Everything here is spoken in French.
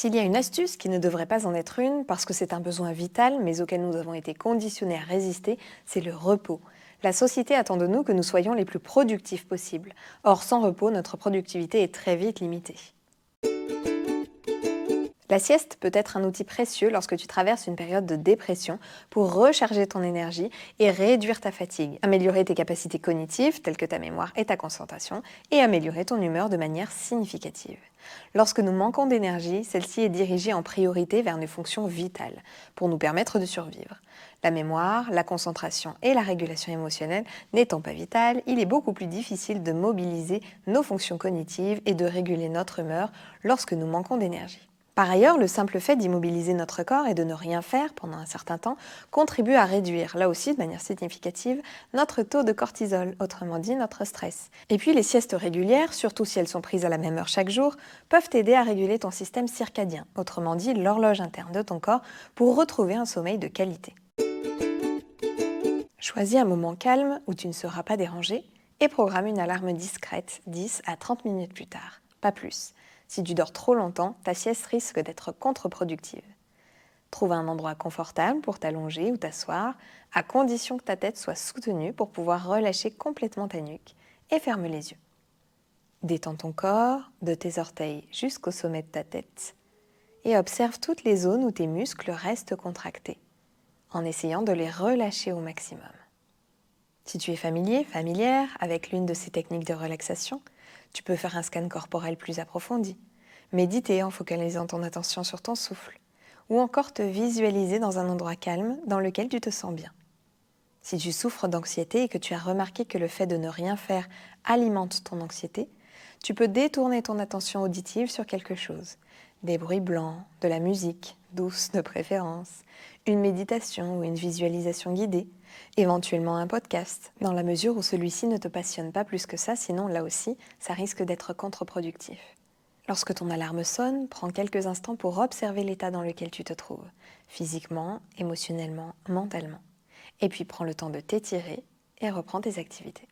S'il y a une astuce qui ne devrait pas en être une, parce que c'est un besoin vital, mais auquel nous avons été conditionnés à résister, c'est le repos. La société attend de nous que nous soyons les plus productifs possibles. Or, sans repos, notre productivité est très vite limitée. La sieste peut être un outil précieux lorsque tu traverses une période de dépression pour recharger ton énergie et réduire ta fatigue, améliorer tes capacités cognitives telles que ta mémoire et ta concentration et améliorer ton humeur de manière significative. Lorsque nous manquons d'énergie, celle-ci est dirigée en priorité vers nos fonctions vitales pour nous permettre de survivre. La mémoire, la concentration et la régulation émotionnelle n'étant pas vitales, il est beaucoup plus difficile de mobiliser nos fonctions cognitives et de réguler notre humeur lorsque nous manquons d'énergie. Par ailleurs, le simple fait d'immobiliser notre corps et de ne rien faire pendant un certain temps contribue à réduire, là aussi de manière significative, notre taux de cortisol, autrement dit notre stress. Et puis les siestes régulières, surtout si elles sont prises à la même heure chaque jour, peuvent t'aider à réguler ton système circadien, autrement dit l'horloge interne de ton corps, pour retrouver un sommeil de qualité. Choisis un moment calme où tu ne seras pas dérangé et programme une alarme discrète 10 à 30 minutes plus tard, pas plus. Si tu dors trop longtemps, ta sieste risque d'être contre-productive. Trouve un endroit confortable pour t'allonger ou t'asseoir, à condition que ta tête soit soutenue pour pouvoir relâcher complètement ta nuque, et ferme les yeux. Détends ton corps, de tes orteils jusqu'au sommet de ta tête, et observe toutes les zones où tes muscles restent contractés, en essayant de les relâcher au maximum. Si tu es familière avec l'une de ces techniques de relaxation, tu peux faire un scan corporel plus approfondi, méditer en focalisant ton attention sur ton souffle, ou encore te visualiser dans un endroit calme dans lequel tu te sens bien. Si tu souffres d'anxiété et que tu as remarqué que le fait de ne rien faire alimente ton anxiété, tu peux détourner ton attention auditive sur quelque chose. Des bruits blancs, de la musique, douce de préférence, une méditation ou une visualisation guidée, éventuellement un podcast, dans la mesure où celui-ci ne te passionne pas plus que ça, sinon là aussi, ça risque d'être contre-productif. Lorsque ton alarme sonne, prends quelques instants pour observer l'état dans lequel tu te trouves, physiquement, émotionnellement, mentalement. Et puis prends le temps de t'étirer et reprends tes activités.